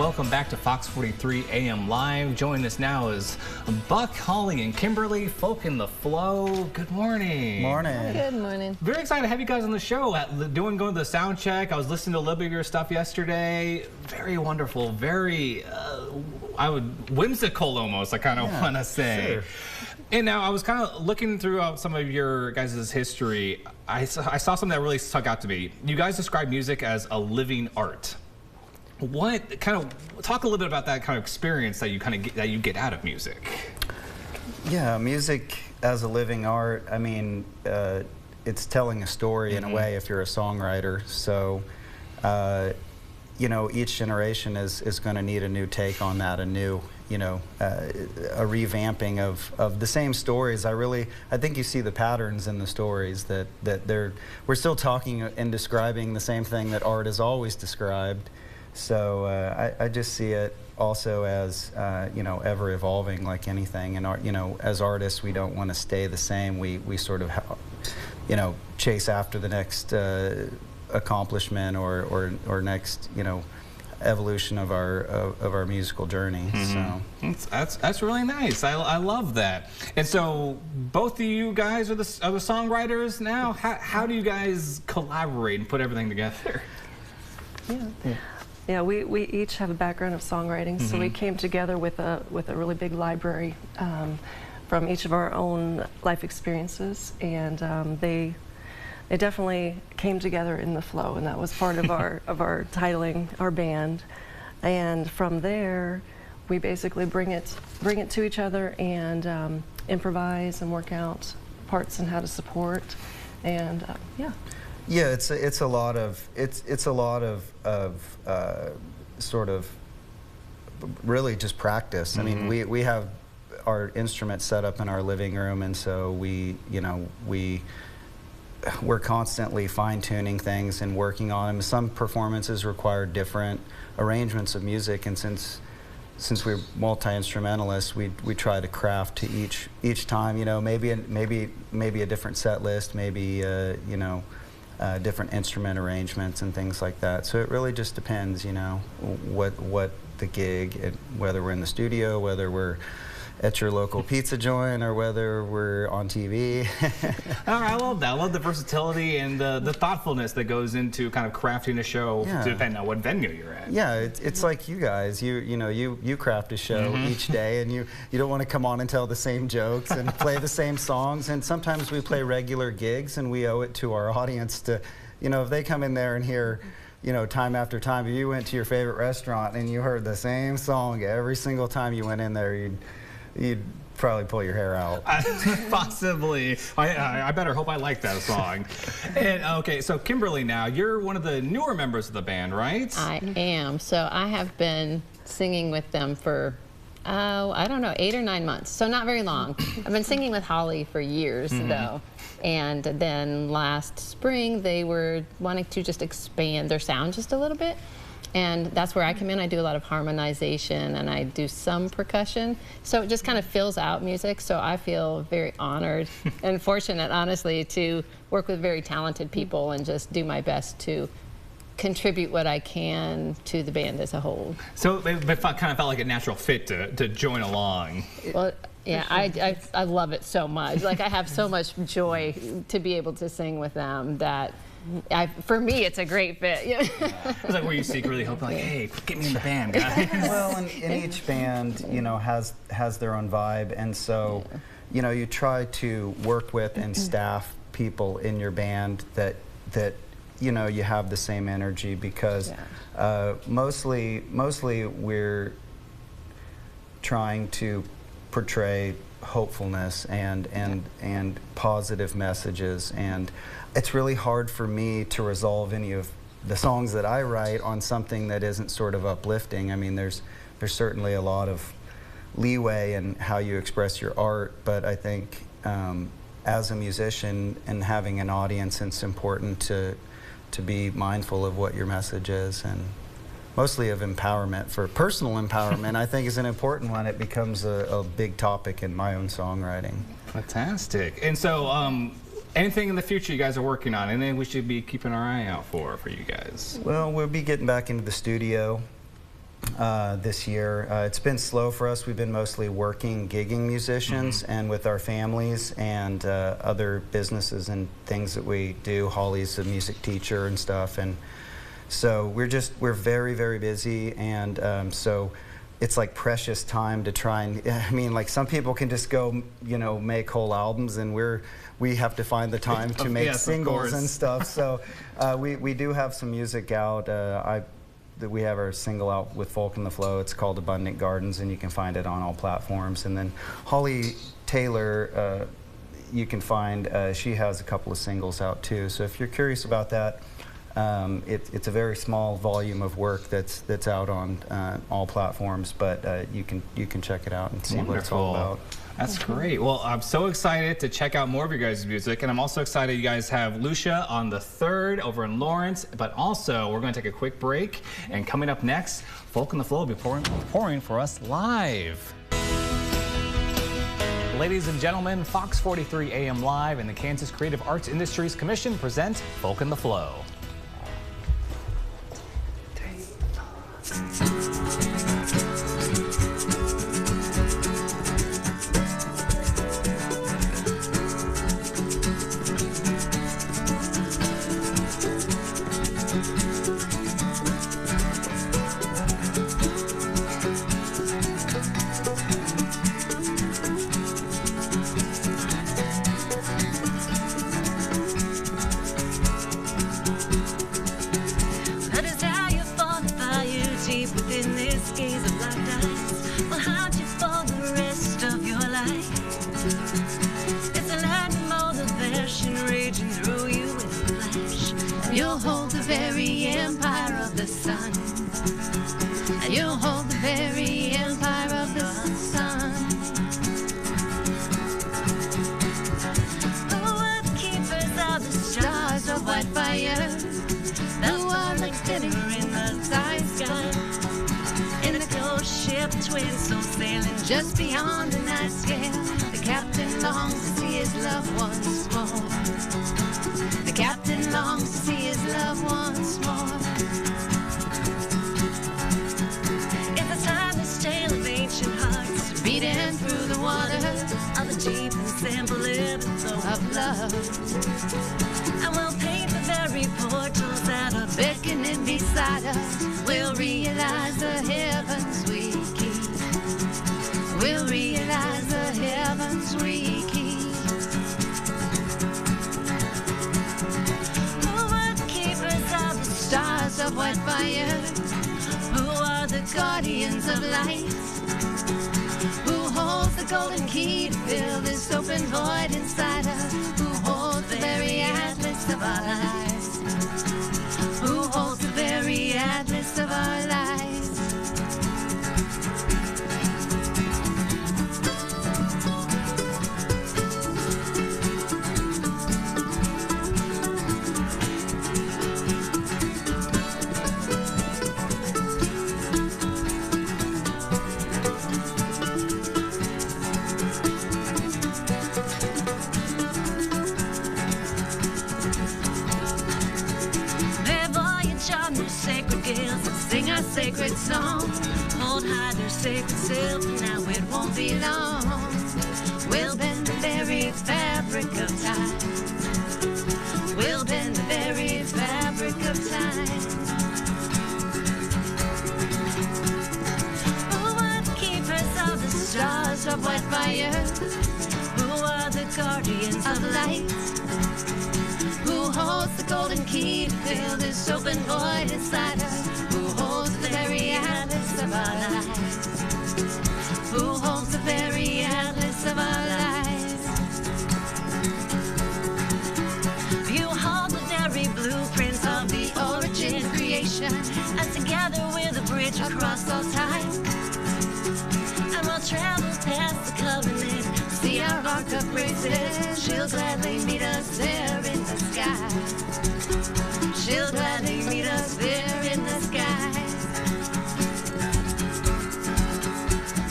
Welcome back to Fox 43 AM Live. Joining us now is Buck, Holly, and Kimberly. Folk in the Flow. Good morning. Morning. Good morning. Very excited to have you guys on the show. Going to the sound check. I was listening to a little bit of your stuff yesterday. Very wonderful. Very, whimsical almost, I kind of want to say. Sure. And now I was kind of looking throughout some of your guys' history. I saw something that really stuck out to me. You guys describe music as a living art. What kind of talk a little bit about that kind of experience that you get out of music? Yeah, music as a living art. I mean, it's telling a story in a way if you're a songwriter. So, you know, each generation is going to need a new take on that, a new, you know, a revamping of the same stories. I think you see the patterns in the stories that we're still talking and describing the same thing that art has always described. So I just see it also as you know, ever evolving like anything. And art, you know, as artists, we don't want to stay the same. We sort of you know, chase after the next accomplishment or next, you know, evolution of our musical journey. So that's really nice. I love that. And so both of you guys are the songwriters now. How do you guys collaborate and put everything together? Yeah, we each have a background of songwriting, so we came together with a really big library from each of our own life experiences, and they definitely came together in the flow, and that was part of our titling our band. And from there, we basically bring it to each other and improvise and work out parts and how to support, and yeah. Yeah, it's a lot of sort of really just practice. I mean, we have our instruments set up in our living room, and so we're constantly fine-tuning things and working on them. Some performances require different arrangements of music, and since we're multi-instrumentalists, we try to craft to each time. You know, maybe a different set list, maybe you know, different instrument arrangements and things like that. So it really just depends, you know, what the gig, whether we're in the studio, whether we're at your local pizza joint, or whether we're on TV. I love that. I love the versatility and the thoughtfulness that goes into kind of crafting a show, depending on what venue you're at. Yeah, it's like you guys. You craft a show each day, and you don't want to come on and tell the same jokes and play the same songs. And sometimes we play regular gigs, and we owe it to our audience to, you know, if they come in there and hear, you know, time after time. If you went to your favorite restaurant and you heard the same song every single time you went in there, you'd probably pull your hair out. Possibly. I better hope I like that song. And okay, so Kimberly, now you're one of the newer members of the band, right? I am. So I have been singing with them for, I don't know, 8 or 9 months. So not very long. I've been singing with Holly for years, though. And then last spring, they were wanting to just expand their sound just a little bit. And that's where I come in. I do a lot of harmonization, and I do some percussion. So it just kind of fills out music. So I feel very honored and fortunate, honestly, to work with very talented people and just do my best to contribute what I can to the band as a whole. So it kind of felt like a natural fit to join along. Well, yeah, I love it so much. Like, I have so much joy to be able to sing with them that for me, it's a great fit. It's like where you secretly hope, like, hey, get me in the band, guys. Well, and each band, you know, has their own vibe, and so, you know, you try to work with and staff people in your band that you know, you have the same energy, because mostly we're trying to portray hopefulness and positive messages, and it's really hard for me to resolve any of the songs that I write on something that isn't sort of uplifting. I mean, there's certainly a lot of leeway in how you express your art, but I think as a musician and having an audience, it's important to be mindful of what your message is, and mostly of empowerment. For personal empowerment, I think is an important one. It becomes a big topic in my own songwriting. Fantastic. And so anything in the future you guys are working on? Anything we should be keeping our eye out for you guys? Well, we'll be getting back into the studio this year. It's been slow for us. We've been mostly working, gigging musicians, and with our families and other businesses and things that we do. Holly's a music teacher and stuff, and so we're very, very busy, and so it's like precious time to try and, I mean, like some people can just go, you know, make whole albums, and we have to find the time to make singles and stuff. So we do have some music out. We have our single out with Folk in the Flow. It's called Abundant Gardens, and you can find it on all platforms. And then Holly Taylor, you can find, she has a couple of singles out too. So if you're curious about that, it's a very small volume of work that's out on all platforms, but you can check it out and see what it's all about. That's great. Well, I'm so excited to check out more of your guys' music, and I'm also excited you guys have Lucia on the 3rd over in Lawrence, but also we're going to take a quick break, and coming up next, Folk in the Flow will be pouring for us live. Ladies and gentlemen, Fox 43 AM Live and the Kansas Creative Arts Industries Commission present Folk in the Flow. You'll hold the very empire of the sun. You'll hold the very empire of the sun. Who are the keepers of the stars of white fire? Who are the glitter in the night sky? In a ghost ship, twin souls sailing just beyond the night scale. The captain longs to see his loved ones more. The captain longs to see his loved ones more. It's a timeless tale of ancient hearts beating through the water of the deep and simple of love. And we'll paint the very portals that are beckoning beside us. We'll realize the heavens we keep. We'll realize the heavens we keep. Stars of white fire, who are the guardians of light, who holds the golden key to fill this open void inside us, who holds the very atlas of our lives, who holds the very atlas of our lives. Sing our sacred song, hold high their sacred self, now it won't be long. We'll bend the very fabric of time. We'll bend the very fabric of time. Who are the keepers of the stars of white fire? Who are the guardians of light? Who holds the golden key to fill this open void inside us? Who holds the very atlas of our lives? Who holds the very atlas of our lives? You hold the very blueprints of the origin creation, and together we're the bridge across all time. And we'll travel past the covenant, see our ark of praises. She'll gladly meet us there in the sky. She'll gladly meet us there in the sky.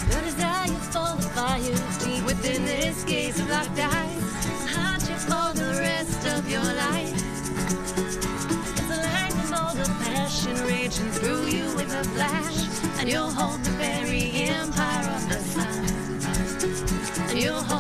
The desire for the fire deep within this gaze of locked eyes. Hide you for the rest of your life. It's a lightning bolt of passion raging through you with a flash. and you'll hold the very empire of the sun. You'll hold